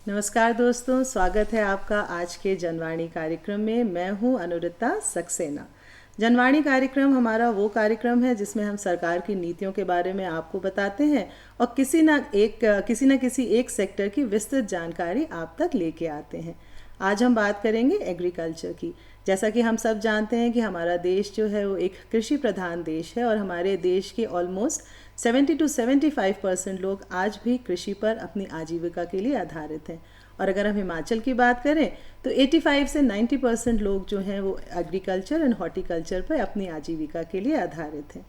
नमस्कार दोस्तों, स्वागत है आपका आज के जनवाणी कार्यक्रम में। मैं हूं अनुरिता सक्सेना। जनवाणी कार्यक्रम हमारा वो कार्यक्रम है जिसमें हम सरकार की नीतियों के बारे में आपको बताते हैं और किसी न किसी एक सेक्टर की विस्तृत जानकारी आप तक लेके आते हैं। आज हम बात करेंगे एग्रीकल्चर की। जैसा कि हम सब जानते हैं कि हमारा देश जो है वो एक कृषि प्रधान देश है और हमारे देश के ऑलमोस्ट 70 to 75% लोग आज भी कृषि पर अपनी आजीविका के लिए आधारित हैं। और अगर हम हिमाचल की बात करें तो 85 से 90% लोग जो हैं वो एग्रीकल्चर एंड हॉर्टिकल्चर पर अपनी आजीविका के लिए आधारित हैं।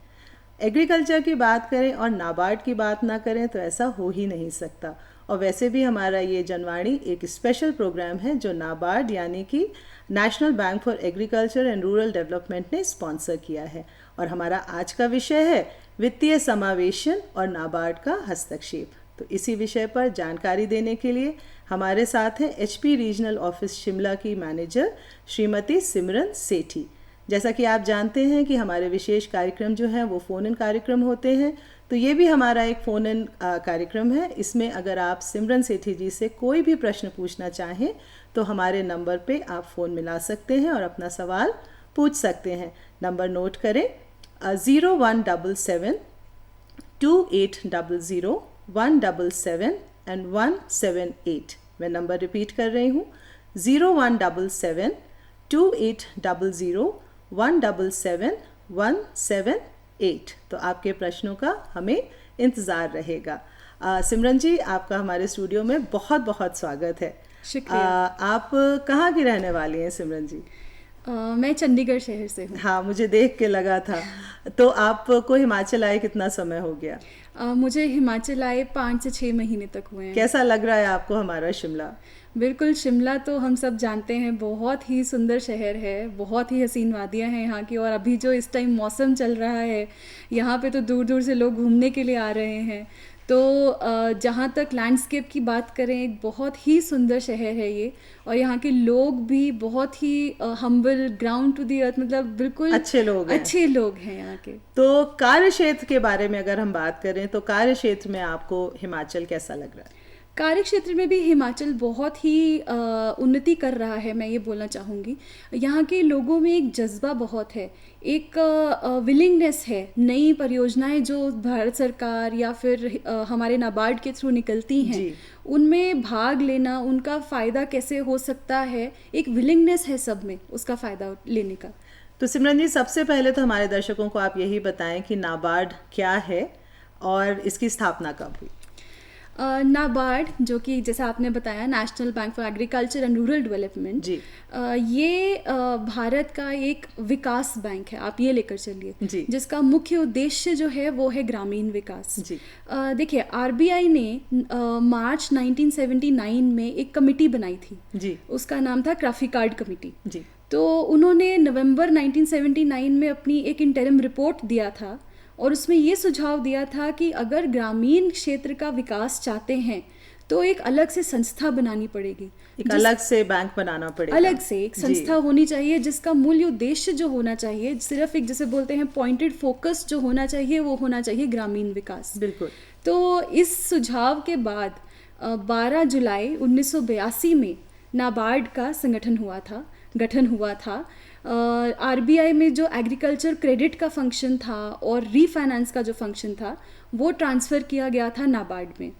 एग्रीकल्चर की बात करें और नाबार्ड की बात ना करें तो ऐसा हो ही नहीं सकता। और वैसे भी हमारा ये जनवाणी एक स्पेशल प्रोग्राम है जो नाबार्ड यानी कि national bank for agriculture and rural development ने स्पॉन्सर किया है। और हमारा आज का विषय है वित्तीय समावेशन और नाबार्ड का हस्तक्षेप। तो इसी विषय पर जानकारी देने के लिए हमारे साथ हैं HP रीजनल ऑफिस शिमला की मैनेजर श्रीमती सिमरन सेठी। जैसा कि आप जानते हैं कि हमारे विशेष कार्यक्रम जो हैं वो फ़ोन इन कार्यक्रम होते हैं, तो ये भी हमारा एक फ़ोन इन कार्यक्रम है। इसमें अगर आप सिमरन सेठी जी से कोई भी प्रश्न पूछना चाहें तो हमारे नंबर पे आप फ़ोन मिला सकते हैं और अपना सवाल पूछ सकते हैं। नंबर नोट करें 0177 2800 177 एंड 178। मैं नंबर रिपीट कर रही हूँ 0177 2800 177 178। तो आपके प्रश्नों का हमें इंतज़ार रहेगा। सिमरन जी, आपका हमारे स्टूडियो में बहुत बहुत स्वागत है। शुक्रिया। आप कहाँ की रहने वाली हैं सिमरन जी? मैं चंडीगढ़ शहर से हूँ। हाँ, मुझे देख के लगा था। तो आपको हिमाचल आए कितना समय हो गया? मुझे हिमाचल आए 5 से 6 महीने तक हुए हैं। कैसा लग रहा है आपको हमारा शिमला? बिल्कुल, शिमला तो हम सब जानते हैं बहुत ही सुंदर शहर है, बहुत ही हसीन वादियाँ हैं यहाँ की। और अभी जो इस टाइम मौसम चल रहा है यहाँ पे तो दूर दूर से लोग घूमने के लिए आ रहे हैं। तो जहाँ तक लैंडस्केप की बात करें, एक बहुत ही सुंदर शहर है ये। और यहाँ के लोग भी बहुत ही हम्बल, ग्राउंड टू दी अर्थ, मतलब बिल्कुल अच्छे लोग हैं यहाँ के। तो कार्य क्षेत्र के बारे में अगर हम बात करें तो कार्य क्षेत्र में आपको हिमाचल कैसा लग रहा है? कार्य क्षेत्र में भी हिमाचल बहुत ही उन्नति कर रहा है, मैं ये बोलना चाहूँगी। यहाँ के लोगों में एक जज्बा बहुत है, एक विलिंगनेस है। नई परियोजनाएं जो भारत सरकार या फिर हमारे नाबार्ड के थ्रू निकलती हैं उनमें भाग लेना, उनका फ़ायदा कैसे हो सकता है, एक विलिंगनेस है सब में उसका फ़ायदा लेने का। तो सिमरन जी, सबसे पहले तो हमारे दर्शकों को आप यही बताएं कि नाबार्ड क्या है और इसकी स्थापना कब हुई? नाबार्ड, जो कि जैसा आपने बताया national bank for agriculture and rural development जी, ये भारत का एक विकास बैंक है, आप ये लेकर चलिए, जिसका मुख्य उद्देश्य जो है वो है ग्रामीण विकास जी। देखिए, RBI ने मार्च 1979 में एक कमेटी बनाई थी जी, उसका नाम था क्राफिकार्ड कमेटी जी। तो उन्होंने नवंबर 1979 में अपनी एक इंटरिम रिपोर्ट दिया था और उसमें ये सुझाव दिया था कि अगर ग्रामीण क्षेत्र का विकास चाहते हैं तो एक अलग से संस्था बनानी पड़ेगी, एक अलग से बैंक बनाना पड़ेगा, अलग से एक संस्था होनी चाहिए जिसका मूल उद्देश्य जो होना चाहिए, सिर्फ एक जैसे बोलते हैं पॉइंटेड फोकस जो होना चाहिए, वो होना चाहिए ग्रामीण विकास। बिल्कुल। तो इस सुझाव के बाद 12 जुलाई 1982 में नाबार्ड का गठन हुआ था। RBI में जो एग्रीकल्चर क्रेडिट का फंक्शन था और रीफाइनेंस का जो फंक्शन था वो ट्रांसफ़र किया गया था नाबार्ड में।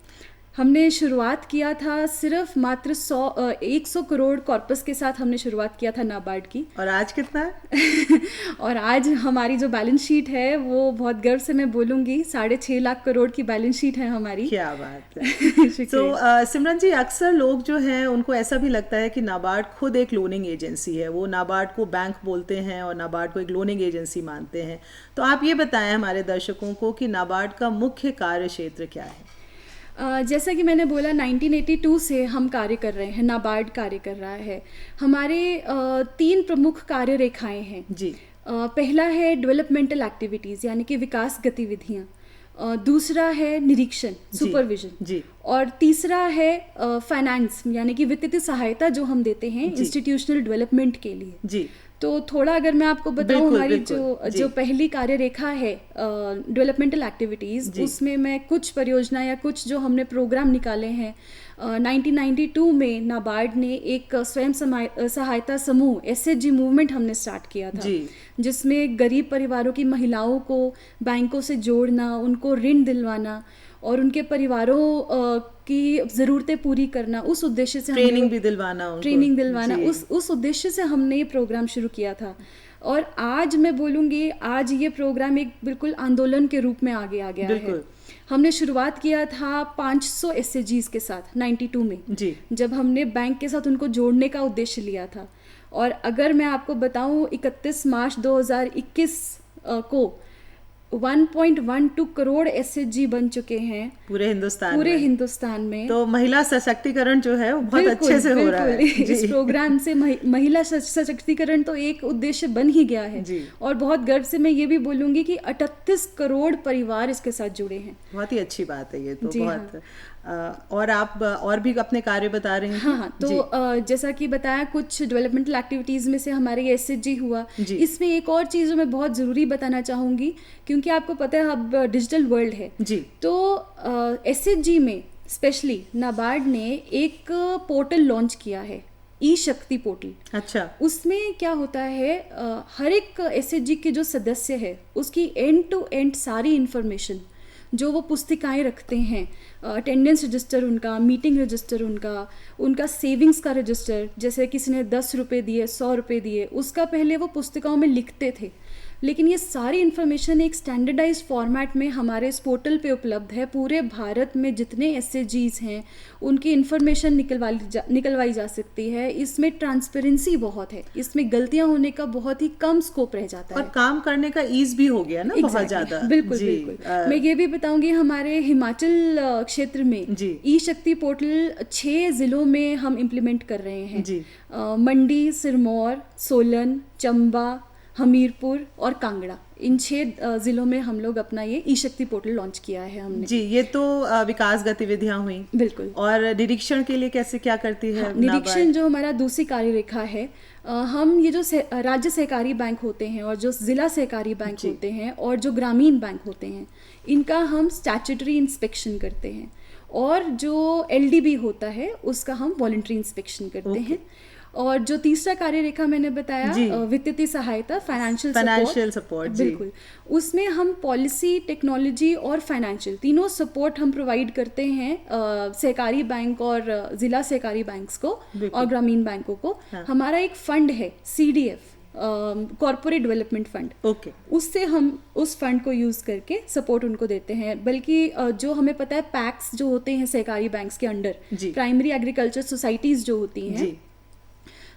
हमने शुरुआत किया था सिर्फ मात्र 100 करोड़ कॉर्पस के साथ हमने शुरुआत किया था नाबार्ड की। और आज कितना है? और आज हमारी जो बैलेंस शीट है वो बहुत गर्व से मैं बोलूँगी 6.5 लाख करोड़ की बैलेंस शीट है हमारी। क्या बात है। तो सिमरन जी, अक्सर लोग जो हैं उनको ऐसा भी लगता है कि नाबार्ड खुद एक लोनिंग एजेंसी है, वो नाबार्ड को बैंक बोलते हैं और नाबार्ड को एक लोनिंग एजेंसी मानते हैं। तो आप ये बताएं हमारे दर्शकों को कि नाबार्ड का मुख्य कार्य क्षेत्र क्या है? जैसा कि मैंने बोला 1982 से हम कार्य कर रहे हैं, नाबार्ड कार्य कर रहा है। हमारे 3 प्रमुख कार्य रेखाएं हैं जी। पहला है डेवलपमेंटल एक्टिविटीज़ यानी कि विकास गतिविधियाँ, दूसरा है निरीक्षण सुपरविजन जी, और तीसरा है फाइनेंस यानी कि वित्तीय सहायता जो हम देते हैं इंस्टीट्यूशनल डेवलपमेंट के लिए जी। तो थोड़ा अगर मैं आपको बताऊं, हमारी जो पहली कार्य रेखा है डेवलपमेंटल एक्टिविटीज़, उसमें मैं कुछ परियोजना या कुछ जो हमने प्रोग्राम निकाले हैं 1992 में नाबार्ड ने एक स्वयं सहायता समूह SHG मूवमेंट हमने स्टार्ट किया था, जिसमें गरीब परिवारों की महिलाओं को बैंकों से जोड़ना, उनको ऋण दिलवाना और उनके परिवारों की ज़रूरतें पूरी करना, उस उद्देश्य से ट्रेनिंग दिलवाना उस उद्देश्य से हमने ये प्रोग्राम शुरू किया था। और आज मैं बोलूँगी, आज ये प्रोग्राम एक बिल्कुल आंदोलन के रूप में आगे आ गया है। हमने शुरुआत किया था 500 SHGs के साथ 92 में जी, जब हमने बैंक के साथ उनको जोड़ने का उद्देश्य लिया था। और अगर मैं आपको बताऊं, 31 मार्च 2021 को 1.12 करोड़ SHG बन चुके हैं पूरे हिंदुस्तान में। तो महिला सशक्तिकरण जो है वो बहुत अच्छे से हो रहा है। इस प्रोग्राम से महिला सशक्तिकरण तो एक उद्देश्य बन ही गया है। और बहुत गर्व से मैं ये भी बोलूंगी कि 38 करोड़ परिवार इसके साथ जुड़े हैं। बहुत ही अच्छी बात है ये तो। बहुत और आप और भी अपने कार्य बता रहे हैं? हाँ, तो जैसा कि बताया, कुछ डेवलपमेंटल एक्टिविटीज़ में से हमारे ये SHG हुआ। इसमें एक और चीज़ जो मैं बहुत ज़रूरी बताना चाहूँगी, क्योंकि आपको पता है अब डिजिटल वर्ल्ड है जी, तो SHG में स्पेशली नाबार्ड ने एक पोर्टल लॉन्च किया है, ई-शक्ति पोर्टल। अच्छा, उसमें क्या होता है, हर एक SHG के जो सदस्य है उसकी एंड टू एंड सारी इन्फॉर्मेशन जो वो पुस्तिकाएं रखते हैं, अटेंडेंस रजिस्टर उनका, मीटिंग रजिस्टर उनका सेविंग्स का रजिस्टर, जैसे किसी ने 10 रुपये दिए, 100 रुपये दिए, उसका पहले वो पुस्तिकाओं में लिखते थे। लेकिन ये सारी इन्फॉर्मेशन एक स्टैंडर्डाइज फॉर्मेट में हमारे इस पोर्टल पे उपलब्ध है। पूरे भारत में जितने SHGs हैं उनकी इन्फॉर्मेशन निकलवाई जा सकती है। इसमें ट्रांसपेरेंसी बहुत है, इसमें गलतियां होने का बहुत ही कम स्कोप रह जाता है और काम करने का ईज भी हो गया ना, बहुत ज्यादा। बिल्कुल बिल्कुल। मैं ये भी बताऊंगी, हमारे हिमाचल क्षेत्र में ई-शक्ति पोर्टल 6 जिलों में हम इम्प्लीमेंट कर रहे हैं। मंडी, सिरमौर, सोलन, चंबा, हमीरपुर और कांगड़ा, इन 6 जिलों में हम लोग अपना ये ई-शक्ति पोर्टल लॉन्च किया है हमने जी। ये तो विकास गतिविधियां हुई। बिल्कुल। और निरीक्षण के लिए कैसे क्या करती है? निरीक्षण जो हमारा दूसरी कार्यरेखा है, हम ये जो राज्य सहकारी बैंक होते हैं और जो जिला सहकारी बैंक होते हैं और जो ग्रामीण बैंक होते हैं, इनका हम स्टैट्यूटरी इंस्पेक्शन करते हैं। और जो LDB होता है उसका हम वॉलंटरी इंस्पेक्शन करते हैं। और जो तीसरा कार्य रेखा मैंने बताया, वित्तीय सहायता, फाइनेंशियल सपोर्ट, बिल्कुल, उसमें हम पॉलिसी, टेक्नोलॉजी और फाइनेंशियल तीनों सपोर्ट हम प्रोवाइड करते हैं सहकारी बैंक और जिला सहकारी बैंक्स को और ग्रामीण बैंकों को। हमारा एक फंड है CDF, कॉर्पोरेट डेवलपमेंट फंड, उससे हम उस फंड को यूज करके सपोर्ट उनको देते हैं। बल्कि जो हमें पता है, पैक्स जो होते हैं सहकारी बैंक्स के अंडर, प्राइमरी एग्रीकल्चर सोसाइटीज जो होती हैं,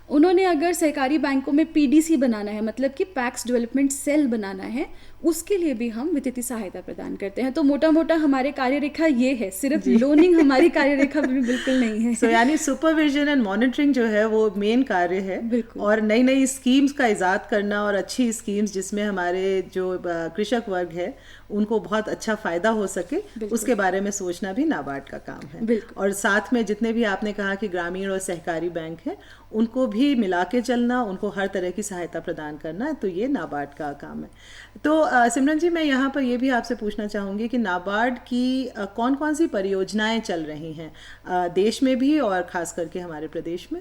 उन्होंने अगर सहकारी बैंकों में PDC बनाना है, मतलब कि पैक्स डेवलपमेंट सेल बनाना है, उसके लिए भी हम वित्तीय सहायता प्रदान करते हैं। तो मोटा मोटा हमारे कार्यरेखा ये है, सिर्फ लोनिंग हमारी कार्यरेखा भी बिल्कुल नहीं है। यानी सुपरविजन एंड मॉनिटरिंग जो है वो मेन कार्य है। और नई नई स्कीम्स का इजाद करना और अच्छी स्कीम्स जिसमें हमारे जो कृषक वर्ग है उनको बहुत अच्छा फायदा हो सके, उसके बारे में सोचना भी नाबार्ड का काम है। और साथ में जितने भी आपने कहा कि ग्रामीण और सहकारी बैंक है, उनको भी मिला के चलना, उनको हर तरह की सहायता प्रदान करना, तो ये नाबार्ड का काम है। तो सिमरन जी, मैं यहाँ पर ये भी आपसे पूछना चाहूँगी कि नाबार्ड की कौन कौन सी परियोजनाएं चल रही हैं देश में भी और ख़ास करके हमारे प्रदेश में?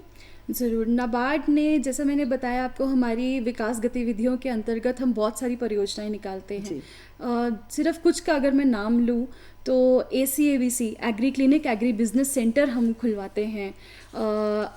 ज़रूर। नाबार्ड ने, जैसा मैंने बताया आपको, हमारी विकास गतिविधियों के अंतर्गत हम बहुत सारी परियोजनाएं निकालते हैं। सिर्फ कुछ का अगर मैं नाम लूँ तो ACABC agree clinic, agri business centre हम खुलवाते हैं।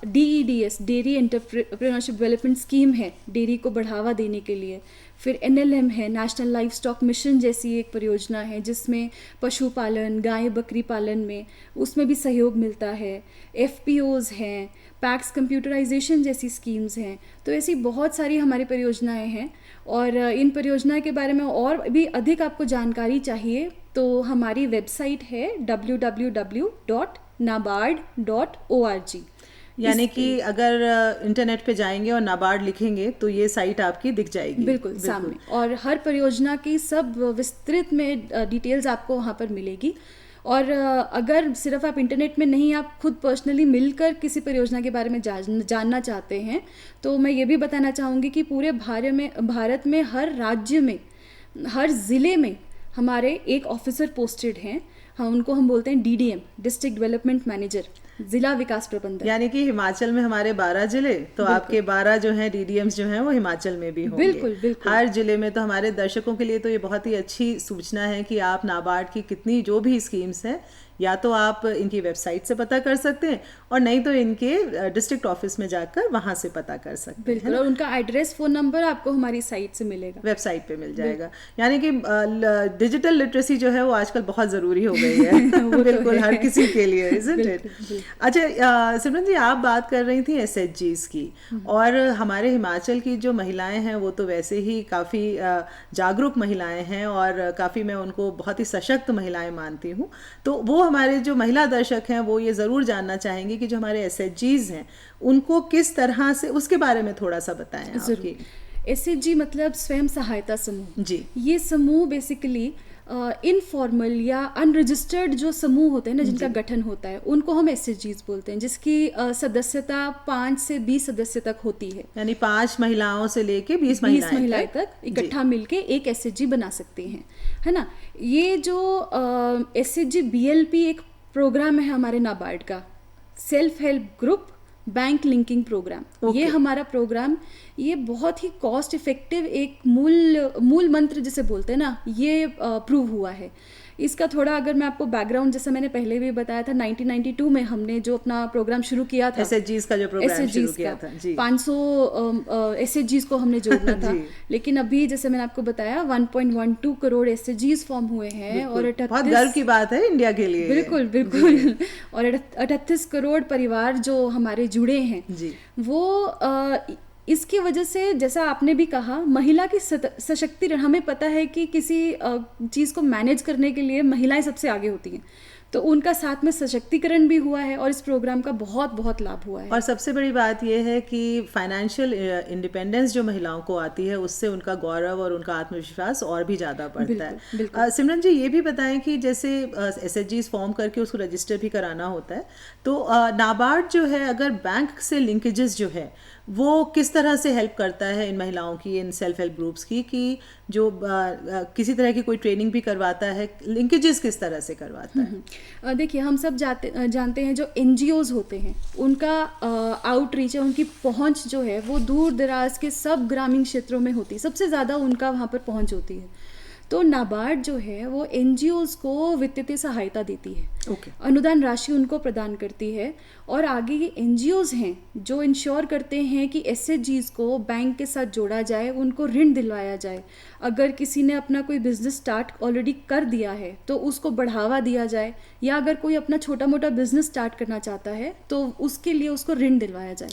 DEDS dairy entrepreneurship development scheme है, डेयरी को बढ़ावा देने के लिए। फिर NLM है, नेशनल लाइफ स्टॉक मिशन जैसी एक परियोजना है जिसमें पशुपालन, गाय बकरी पालन में उसमें भी सहयोग मिलता है। FPOs हैं, पैक्स कंप्यूटराइजेशन जैसी स्कीम्स हैं। तो ऐसी बहुत सारी हमारी परियोजनाएं हैं। और इन परियोजनाओं के बारे में और भी अधिक आपको जानकारी चाहिए तो हमारी वेबसाइट है www.nabard.org। यानी कि अगर इंटरनेट पे जाएंगे और नाबार्ड लिखेंगे तो ये साइट आपकी दिख जाएगी। बिल्कुल सामने। और हर परियोजना की सब विस्तृत में डिटेल्स आपको वहाँ पर मिलेगी। और अगर सिर्फ आप इंटरनेट में नहीं, आप खुद पर्सनली मिलकर किसी परियोजना के बारे में जानना चाहते हैं, तो मैं ये भी बताना चाहूँगी कि पूरे भारत में हर राज्य में, हर ज़िले में हमारे एक ऑफिसर पोस्टेड हैं। हाँ, उनको हम बोलते हैं DDM, डिस्ट्रिक्ट डेवलपमेंट मैनेजर। जिला विकास प्रबंधक। यानी कि हिमाचल में हमारे 12 जिले, तो आपके 12 जो हैं डीडीएम्स जो हैं वो हिमाचल में भी होंगे। बिल्कुल बिल्कुल। हर जिले में। तो हमारे दर्शकों के लिए तो ये बहुत ही अच्छी सूचना है कि आप नाबार्ड की कितनी जो भी स्कीम्स हैं, या तो आप इनकी वेबसाइट से पता कर सकते हैं, और नहीं तो इनके डिस्ट्रिक्ट ऑफिस में जाकर वहां से पता कर सकते हैं। बिल्कुल, और उनका एड्रेस, फोन नंबर आपको हमारी साइट से मिलेगा, वेबसाइट पे मिल जाएगा। यानी कि डिजिटल लिटरेसी जो है वो आजकल बहुत जरूरी हो गई है बिल्कुल हर किसी के लिए, इज़न्ट इट? अच्छा सिमरन जी, आप बात कर रही थी SHGs की, और हमारे हिमाचल की जो महिलाएं हैं वो तो वैसे ही काफ़ी जागरूक महिलाएं हैं, और काफ़ी मैं उनको बहुत ही सशक्त महिलाएं मानती हूँ। तो वो हमारे जो महिला दर्शक हैं वो ये ज़रूर जानना चाहेंगे कि जो हमारे SHGs हैं उनको किस तरह से, उसके बारे में थोड़ा सा बताएं आपकी। SHG मतलब स्वयं सहायता समूह जी। ये समूह बेसिकली इनफॉर्मल या अनरजिस्टर्ड जो समूह होते हैं ना, जिनका गठन होता है, उनको हम SHGs बोलते हैं, जिसकी सदस्यता 5 से 20 सदस्य तक होती है। यानी 5 महिलाओं से लेके 20 महिलाएं तक इकट्ठा मिलके एक SHG बना सकते हैं, है ना। ये जो SHG BLP एक प्रोग्राम है हमारे नाबार्ड का, self help group bank linking programme. ये हमारा प्रोग्राम, ये बहुत ही कॉस्ट इफेक्टिव एक मूल मंत्र जिसे बोलते हैं ना, ये प्रूव हुआ है। इसका थोड़ा अगर मैं आपको बैकग्राउंड, जैसे मैंने पहले भी बताया था, 1992 में हमने जो अपना प्रोग्राम शुरू किया था, SHGs का जो प्रोग्राम शुरू किया था, 500 SHGs को हमने जोड़ना था लेकिन अभी जैसे मैंने आपको बताया 1.12 करोड़ SHGs फॉर्म हुए हैं, और बहुत गर्व की बात है इंडिया के लिए। बिल्कुल बिल्कुल और 38 करोड़ परिवार जो हमारे जुड़े हैं जी। वो इसकी वजह से, जैसा आपने भी कहा, महिला की सशक्तिकरण, हमें पता है कि किसी चीज़ को मैनेज करने के लिए महिलाएं सबसे आगे होती हैं, तो उनका साथ में सशक्तिकरण भी हुआ है, और इस प्रोग्राम का बहुत बहुत लाभ हुआ है। और सबसे बड़ी बात यह है कि फाइनेंशियल इंडिपेंडेंस जो महिलाओं को आती है, उससे उनका गौरव और उनका आत्मविश्वास और भी ज़्यादा बढ़ता है। सिमरन जी, ये भी बताएं कि जैसे SHGs फॉर्म करके उसको रजिस्टर भी कराना होता है, तो नाबार्ड जो है, अगर बैंक से लिंकेजेस जो है वो किस तरह से हेल्प करता है इन महिलाओं की, इन सेल्फ हेल्प ग्रुप्स की, कि जो किसी तरह की कोई ट्रेनिंग भी करवाता है, लिंकेजेस किस तरह से करवाता है? देखिए, हम सब जानते हैं जो NGOs होते हैं उनका आउटरीच है, उनकी पहुंच जो है वो दूर दराज के सब ग्रामीण क्षेत्रों में होती है, सबसे ज़्यादा उनका वहाँ पर पहुंच होती है। तो नाबार्ड जो है वो NGOs को वित्तीय सहायता देती है, अनुदान राशि उनको प्रदान करती है, और आगे ये NGOs हैं जो इंश्योर करते हैं कि SHGs को बैंक के साथ जोड़ा जाए, उनको ऋण दिलवाया जाए। अगर किसी ने अपना कोई बिजनेस स्टार्ट ऑलरेडी कर दिया है तो उसको बढ़ावा दिया जाए, या अगर कोई अपना छोटा मोटा बिजनेस स्टार्ट करना चाहता है तो उसके लिए उसको ऋण दिलवाया जाए।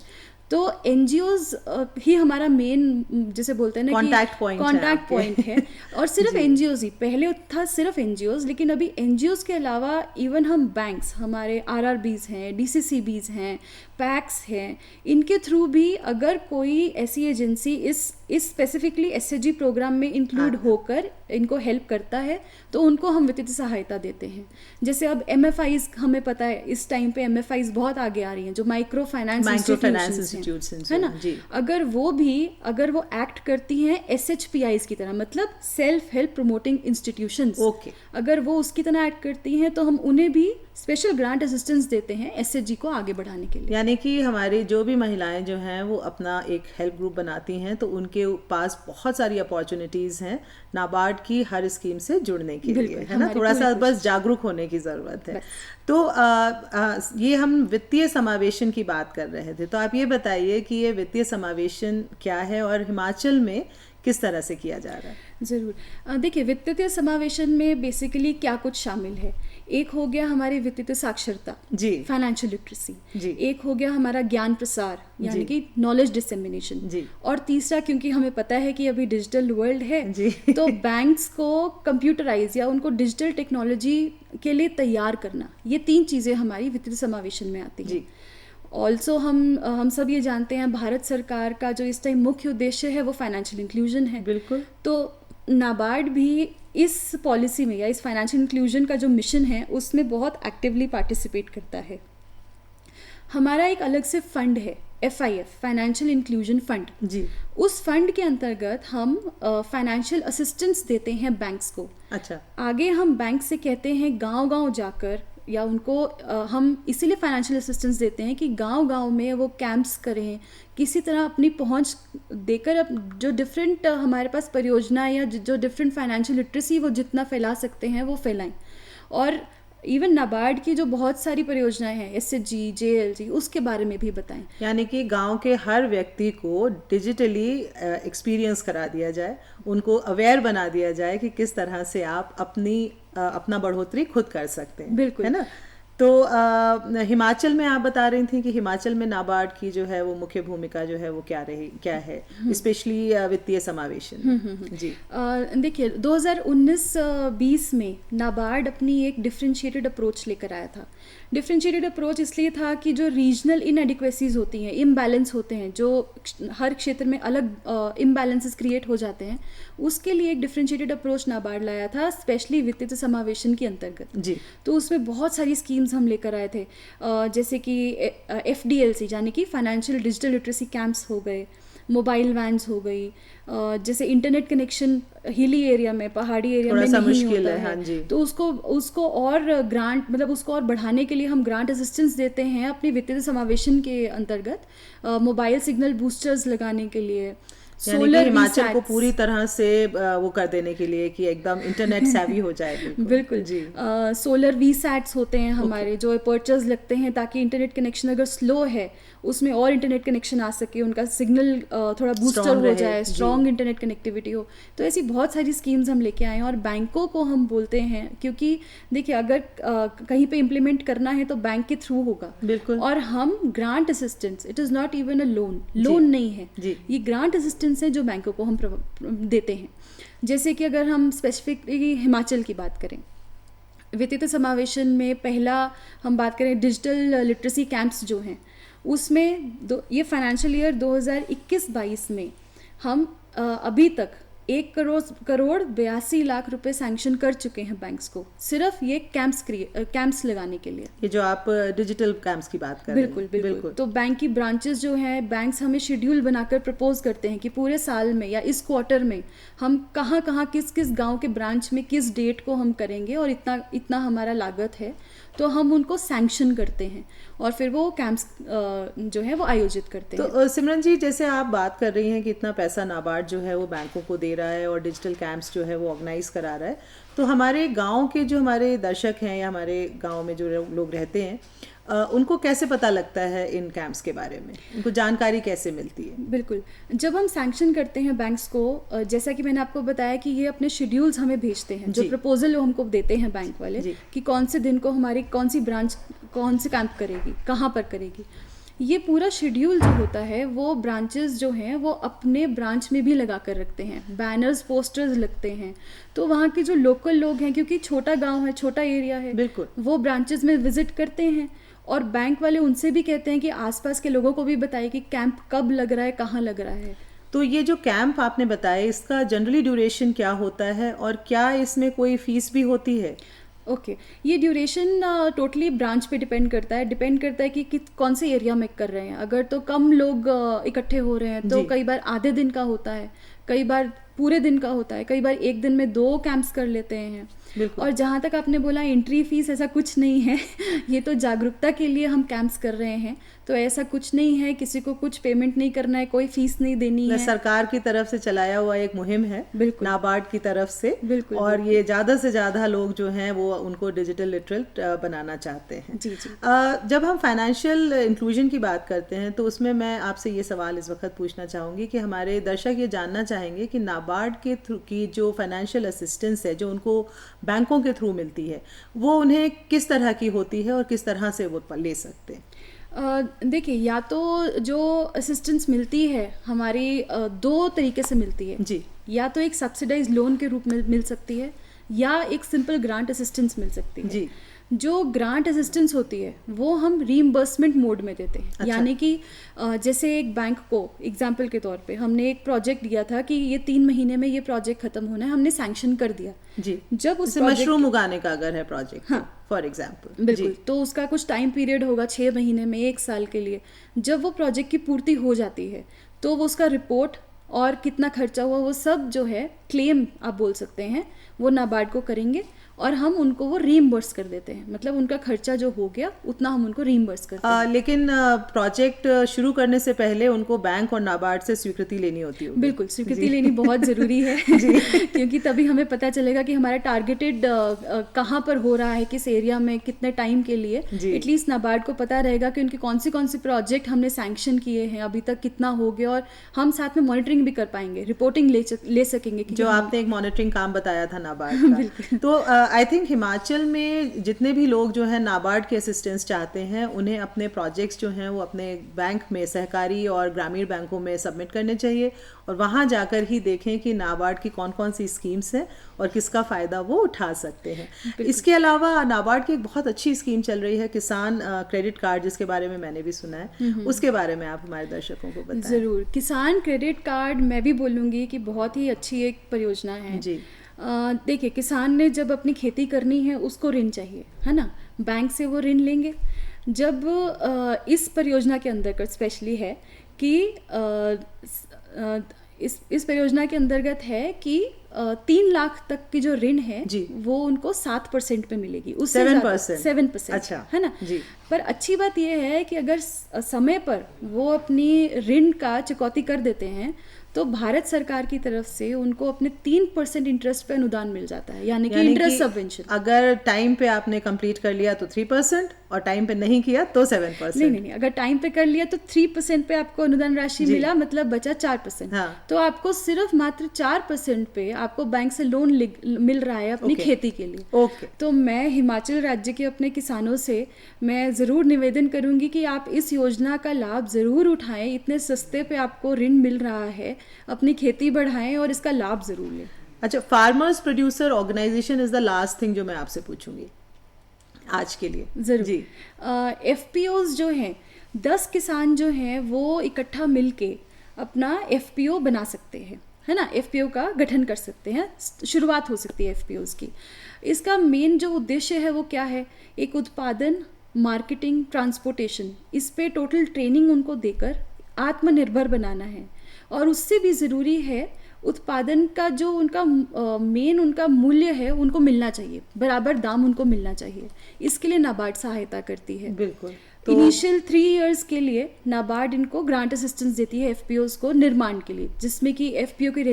तो NGOs ही हमारा मेन, जिसे बोलते हैं ना, कॉन्टैक्ट पॉइंट है। और सिर्फ NGOs ही, पहले था सिर्फ NGOs, लेकिन अभी NGOs के अलावा इवन हम बैंक्स, हमारे RRBs हैं, DCCBs हैं, पैक्स हैं, इनके थ्रू भी अगर कोई ऐसी एजेंसी इस स्पेसिफिकली SHG प्रोग्राम में इंक्लूड होकर इनको हेल्प करता है तो उनको हम वित्तीय सहायता देते हैं। जैसे अब MFIs, हमें पता है इस टाइम पे MFIs बहुत आगे आ रही हैं, जो माइक्रो फाइनेंस इंस्टीट्यूशंस है ना, अगर वो एक्ट करती हैं SHPIs की तरह, मतलब सेल्फ हेल्प प्रमोटिंग इंस्टीट्यूशंस, अगर वो उसकी तरह एक्ट करती हैं तो हम उन्हें भी स्पेशल ग्रांट असिस्टेंस देते हैं SHG को आगे बढ़ाने के लिए। यानी कि हमारी जो भी महिलाएं जो हैं वो अपना एक हेल्प ग्रुप बनाती हैं, तो उनके पास बहुत सारी अपॉर्चुनिटीज़ हैं नाबार्ड की हर स्कीम से जुड़ने के लिए, है ना। थोड़ा सा बस जागरूक होने की ज़रूरत है। तो ये हम वित्तीय समावेशन की बात कर रहे थे, तो आप ये बताइए कि ये वित्तीय समावेशन क्या है और हिमाचल में किस तरह से किया जा रहा है? ज़रूर। देखिए, वित्तीय समावेशन में बेसिकली क्या कुछ शामिल है। एक हो गया हमारी वित्तीय साक्षरता, जी, फाइनेंशियल लिटरेसी, जी, एक हो गया हमारा ज्ञान प्रसार, यानी कि नॉलेज डिसेमिनेशन, जी, और तीसरा, क्योंकि हमें पता है कि अभी डिजिटल वर्ल्ड है, जी, तो बैंक्स को कंप्यूटराइज या उनको डिजिटल टेक्नोलॉजी के लिए तैयार करना, ये 3 चीज़ें हमारी वित्तीय समावेशन में आती हैं। ऑल्सो हम सब ये जानते हैं भारत सरकार का जो इस टाइम मुख्य उद्देश्य है वो फाइनेंशियल इंक्लूजन है। बिल्कुल। तो नाबार्ड भी इस पॉलिसी में या इस फाइनेंशियल इंक्लूजन का जो मिशन है उसमें बहुत एक्टिवली पार्टिसिपेट करता है। हमारा एक अलग से फंड है FIF, फाइनेंशियल इंक्लूजन फंड, जी, उस फंड के अंतर्गत हम फाइनेंशियल असिस्टेंस देते हैं बैंक्स को। अच्छा। आगे हम बैंक से कहते हैं गांव-गांव जाकर या उनको हम इसीलिए फाइनेंशियल असिस्टेंस देते हैं कि गांव-गांव में वो कैंप्स करें, किसी तरह अपनी पहुंच देकर जो डिफरेंट हमारे पास परियोजनाएं या जो डिफरेंट फाइनेंशियल लिटरेसी वो जितना फैला सकते हैं वो फैलाएं। और इवन नाबार्ड की जो बहुत सारी परियोजनाएं हैं, SHG, JLG, उसके बारे में भी बताएं। यानी कि गांव के हर व्यक्ति को डिजिटली एक्सपीरियंस करा दिया जाए, उनको अवेयर बना दिया जाए कि किस तरह से आप अपना बढ़ोतरी खुद कर सकते हैं। बिल्कुल, है ना। तो हिमाचल में आप बता रही थी कि हिमाचल में नाबार्ड की जो है वो मुख्य भूमिका जो है वो क्या है, स्पेशली वित्तीय समावेशन। जी देखिए 2019-20 में नाबार्ड अपनी एक डिफरेंशिएटेड अप्रोच लेकर आया था। डिफरेंशिएटेड अप्रोच इसलिए था कि जो रीजनल इनएडिक्वेसीज होती हैं, इम्बैलेंस होते हैं, जो हर क्षेत्र में अलग इम्बैलेंसेस क्रिएट हो जाते हैं, उसके लिए एक डिफरेंशिएटेड अप्रोच नाबार्ड लाया था, स्पेशली वित्तीय समावेशन के अंतर्गत। जी। तो उसमें बहुत सारी स्कीम्स हम लेकर आए थे, जैसे कि FDLC यानी कि फाइनेंशियल डिजिटल लिटरेसी कैंप्स हो गए, मोबाइल वैन्स हो गई, जैसे इंटरनेट कनेक्शन हिली एरिया में, पहाड़ी एरिया में नहीं होता है, हाँ जी। तो उसको और ग्रांट, मतलब उसको और बढ़ाने के लिए हम ग्रांट असिस्टेंस देते हैं अपनी वित्तीय समावेशन के अंतर्गत, मोबाइल सिग्नल बूस्टर्स लगाने के लिए, सोलर हिमाचल को पूरी तरह से वो कर देने के लिए कि एकदम इंटरनेट सेवी हो जाए। बिल्कुल जी। सोलर VSATs होते हैं हमारे, जो अपर्चर्स लगते हैं ताकि इंटरनेट कनेक्शन अगर स्लो है उसमें और इंटरनेट कनेक्शन आ सके, उनका सिग्नल थोड़ा बूस्टर हो जाए, स्ट्रॉन्ग इंटरनेट कनेक्टिविटी हो। तो ऐसी बहुत सारी स्कीम्स हम लेके आए हैं। और बैंकों को हम बोलते हैं, क्योंकि देखिए अगर कहीं पे इम्प्लीमेंट करना है तो बैंक के थ्रू होगा। बिल्कुल। और हम grant assistance, it is not even a loan नहीं है, ये ग्रांट असिस्टेंस है जो बैंकों को हम देते हैं। जैसे कि अगर हम स्पेसिफिकली हिमाचल की बात करें, वित्तीय समावेशन में पहला हम बात करें डिजिटल लिटरेसी कैंप्स जो हैं, उसमें ये फाइनेंशियल ईयर 2021-22 में हम अभी तक 1,82,00,000 रुपए सैंक्शन कर चुके हैं बैंक्स को, सिर्फ ये कैंप्स लगाने के लिए। ये जो आप डिजिटल कैंप्स की बात कर रहे हैं। बिल्कुल। तो बैंक की ब्रांचेस जो हैं, बैंक्स हमें शेड्यूल बनाकर प्रपोज करते हैं कि पूरे साल में या इस क्वार्टर में हम कहाँ किस गांव के ब्रांच में किस डेट को हम करेंगे और इतना हमारा लागत है, तो हम उनको सैंक्शन करते हैं और फिर वो कैंप्स जो है वो आयोजित करते हैं। तो सिमरन जी, जैसे आप बात कर रही हैं कि इतना पैसा नाबार्ड जो है वो बैंकों को दे रहा है और डिजिटल कैंप्स जो है वो ऑर्गेनाइज करा रहा है, तो हमारे गांव के जो हमारे दर्शक हैं या हमारे गांव में जो लोग रहते हैं, उनको कैसे पता लगता है इन कैंप्स के बारे में, उनको जानकारी कैसे मिलती है? बिल्कुल, जब हम सैंक्शन करते हैं बैंक्स को, जैसा कि मैंने आपको बताया कि ये अपने शेड्यूल्स हमें भेजते हैं, जो प्रपोजल वो हमको देते हैं बैंक वाले, कि कौन से दिन को हमारी कौन सी ब्रांच कौन से कैंप करेगी, कहाँ पर करेगी। ये पूरा शेड्यूल जो होता है वो ब्रांचेस जो हैं वो अपने ब्रांच में भी लगा कर रखते हैं, बैनर्स पोस्टर्स लगते हैं। तो वहाँ के जो लोकल लोग हैं, क्योंकि छोटा गांव है, छोटा एरिया है, बिल्कुल, वो ब्रांचेस में विजिट करते हैं और बैंक वाले उनसे भी कहते हैं कि आसपास के लोगों को भी बताइए कि कैंप कब लग रहा है, कहाँ लग रहा है। तो ये जो कैंप आपने बताया, इसका जनरली ड्यूरेशन क्या होता है और क्या इसमें कोई फीस भी होती है? ओके, ये ड्यूरेशन टोटली ब्रांच पे डिपेंड करता है कि कौन से एरिया में कर रहे हैं। अगर तो कम लोग इकट्ठे हो रहे हैं तो कई बार आधे दिन का होता है, कई बार पूरे दिन का होता है, कई बार एक दिन में 2 कैंप्स कर लेते हैं। और जहाँ तक आपने बोला एंट्री फीस, ऐसा कुछ नहीं है ये तो जागरूकता के लिए हम कैंप्स कर रहे हैं, तो ऐसा कुछ नहीं है, किसी को कुछ पेमेंट नहीं करना है, कोई फीस नहीं देनी है। सरकार की तरफ से चलाया हुआ एक मुहिम है, नाबार्ड की तरफ से। बिल्कुल, और ये ज़्यादा से ज़्यादा लोग जो हैं वो उनको डिजिटल लिटरेट बनाना चाहते हैं। जी। जब हम फाइनेंशियल इंक्लूजन की बात करते हैं तो उसमें मैं आपसे ये सवाल इस वक्त पूछना चाहूँगी कि हमारे दर्शक ये जानना चाहेंगे कि नाबार्ड के थ्रू की जो फाइनेंशियल असिस्टेंस है जो उनको बैंकों के थ्रू मिलती है, वो उन्हें किस तरह की होती है और किस तरह से वो ले सकते हैं? देखिए, या तो जो असिस्टेंस मिलती है हमारी 2 तरीके से मिलती है जी। या तो एक सब्सिडाइज लोन के रूप में मिल सकती है या एक सिंपल ग्रांट असिस्टेंस मिल सकती है। जी। जो ग्रांट असिस्टेंस होती है वो हम रीइंबर्समेंट मोड में देते हैं। अच्छा। यानी कि जैसे एक बैंक को एग्जांपल के तौर पे हमने एक प्रोजेक्ट दिया था कि ये 3 महीने में ये प्रोजेक्ट खत्म होना है, हमने सैंक्शन कर दिया। जी। जब उस मशरूम उगाने का अगर है प्रोजेक्ट, हाँ, फॉर एग्जाम्पल, बिल्कुल, तो उसका कुछ टाइम पीरियड होगा 6 महीने में, 1 साल के लिए। जब वो प्रोजेक्ट की पूर्ति हो जाती है तो वो उसका रिपोर्ट और कितना खर्चा हुआ वो सब जो है क्लेम आप बोल सकते हैं वो नाबार्ड को करेंगे और हम उनको वो रीइम्बर्स कर देते हैं, मतलब उनका खर्चा जो हो गया उतना हम उनको रीइम्बर्स करते हैं। लेकिन प्रोजेक्ट शुरू करने से पहले उनको बैंक और नाबार्ड से स्वीकृति लेनी होती है। बिल्कुल, स्वीकृति लेनी बहुत ज़रूरी है क्योंकि तभी हमें पता चलेगा कि हमारा टारगेटेड कहाँ पर हो रहा है, किस एरिया में, कितने टाइम के लिए। एटलीस्ट नाबार्ड को पता रहेगा कि उनके कौन सी प्रोजेक्ट हमने सैंक्शन किए हैं, अभी तक कितना हो गया, और हम साथ में मॉनिटरिंग भी कर पाएंगे, रिपोर्टिंग ले सकेंगे। जो आपने एक मॉनिटरिंग काम बताया था नाबार्ड का, तो आई थिंक हिमाचल में जितने भी लोग जो है नाबार्ड के असिस्टेंस चाहते हैं, उन्हें अपने प्रोजेक्ट्स जो हैं वो अपने बैंक में, सहकारी और ग्रामीण बैंकों में सबमिट करने चाहिए, और वहाँ जाकर ही देखें कि नाबार्ड की कौन कौन सी स्कीम्स हैं और किसका फ़ायदा वो उठा सकते हैं। इसके अलावा नाबार्ड की एक बहुत अच्छी स्कीम चल रही है, किसान क्रेडिट कार्ड, जिसके बारे में मैंने भी सुना है। उसके बारे में आप हमारे दर्शकों को बताएं। ज़रूर। किसान क्रेडिट कार्ड मैं भी बोलूँगी कि बहुत ही अच्छी एक परियोजना है जी। देखिए, किसान ने जब अपनी खेती करनी है उसको ऋण चाहिए, है ना, बैंक से वो ऋण लेंगे। जब इस परियोजना के अंतर्गत स्पेशली है कि इस परियोजना के अंतर्गत है कि 3 लाख तक की जो ऋण है वो उनको 7% पे मिलेगी, उससे 7%, अच्छा, है ना जी। पर अच्छी बात यह है कि अगर समय पर वो अपनी ऋण का चुकौती कर देते हैं तो भारत सरकार की तरफ से उनको अपने 3% इंटरेस्ट पे अनुदान मिल जाता है, यानी कि इंटरेस्ट सबवेंशन। अगर टाइम पे आपने कंप्लीट कर लिया तो 3%, और टाइम पे नहीं किया तो 7%। नहीं, अगर टाइम पे कर लिया तो 3% पे आपको अनुदान राशि मिला, मतलब बचा 4%। हाँ। तो आपको सिर्फ मात्र 4% पे आपको बैंक से लोन मिल रहा है अपनी खेती के लिए। तो मैं हिमाचल राज्य के अपने किसानों से मैं ज़रूर निवेदन करूंगी कि आप इस योजना का लाभ ज़रूर उठाएं, इतने सस्ते पे आपको ऋण मिल रहा है, अपनी खेती बढ़ाएं और इसका लाभ ज़रूर लें। अच्छा, farmers producer organisation is the last thing जो मैं आपसे पूछूंगी आज के लिए। ज़रूर जी। FPOs जो हैं, 10 किसान जो हैं वो इकट्ठा मिलके अपना FPO बना सकते हैं, है ना, FPO का गठन कर सकते हैं, शुरुआत हो सकती है FPOs की। इसका मेन जो उद्देश्य है वो क्या है, एक उत्पादन, मार्केटिंग, ट्रांसपोर्टेशन, इस पे टोटल ट्रेनिंग उनको देकर आत्मनिर्भर बनाना है। और उससे भी ज़रूरी है उत्पादन का जो उनका मेन उनका मूल्य है उनको मिलना चाहिए, बराबर दाम उनको मिलना चाहिए। इसके लिए नाबार्ड सहायता करती है। बिल्कुल। तो इनिशियल 3 इयर्स के लिए नाबार्ड इनको ग्रांट असिस्टेंस देती है FPOs को निर्माण के लिए, जिसमें कि FPO की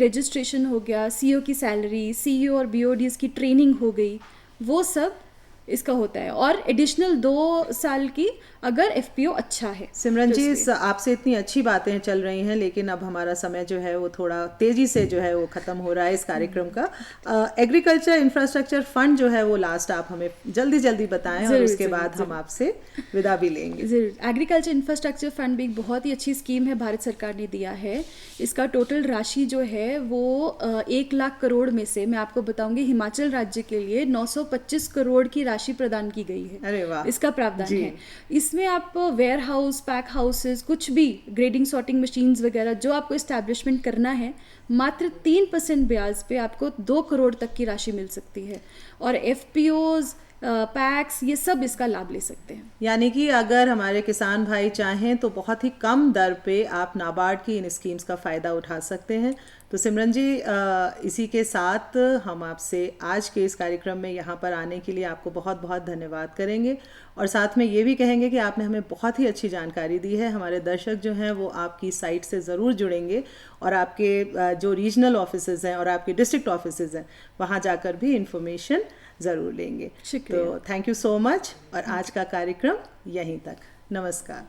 रजिस्ट्रेशन हो गया, CEO की सैलरी, CEO और BODs की ट्रेनिंग हो गई, वो सब इसका होता है, और एडिशनल 2 साल की अगर FPO अच्छा है। सिमरन जी, आपसे इतनी अच्छी बातें चल रही हैं, लेकिन अब हमारा समय जो है वो थोड़ा तेजी से जो है वो ख़त्म हो रहा है इस कार्यक्रम का। एग्रीकल्चर इंफ्रास्ट्रक्चर फंड जो है वो लास्ट आप हमें जल्दी बताएं, और उसके बाद हम आपसे विदा भी लेंगे। ज़रूर। एग्रीकल्चर इंफ्रास्ट्रक्चर फंड भी एक बहुत ही अच्छी स्कीम है, भारत सरकार ने दिया है। इसका टोटल राशि जो है वो 1 लाख करोड़ में से मैं आपको बताऊंगी हिमाचल राज्य के लिए 925 करोड़ की राशि प्रदान की गई है। अरे वाह। इसका प्रावधान है। इसमें आप वेयर हाउस, पैक हाउसेस, कुछ भी ग्रेडिंग सॉर्टिंग मशीन्स वगैरह जो आपको इस्टेब्लिशमेंट करना है, मात्र 3% ब्याज पे आपको 2 करोड़ तक की राशि मिल सकती है, और FPOs, पैक्स, ये सब इसका लाभ ले सकते हैं। यानी कि अगर हमारे किसान भाई चाहें तो बहुत ही कम दर पे आप नाबार्ड की इन स्कीम्स का फ़ायदा उठा सकते हैं। तो सिमरन जी, इसी के साथ हम आपसे आज के इस कार्यक्रम में यहाँ पर आने के लिए आपको बहुत बहुत धन्यवाद करेंगे, और साथ में ये भी कहेंगे कि आपने हमें बहुत ही अच्छी जानकारी दी है। हमारे दर्शक जो हैं वो आपकी साइट से ज़रूर जुड़ेंगे, और आपके जो रीजनल ऑफिसेज़ हैं और आपके डिस्ट्रिक्ट ऑफिसेज़ हैं वहाँ जाकर भी इंफॉर्मेशन ज़रूर लेंगे। तो थैंक यू सो मच, और आज का कार्यक्रम यहीं तक। नमस्कार।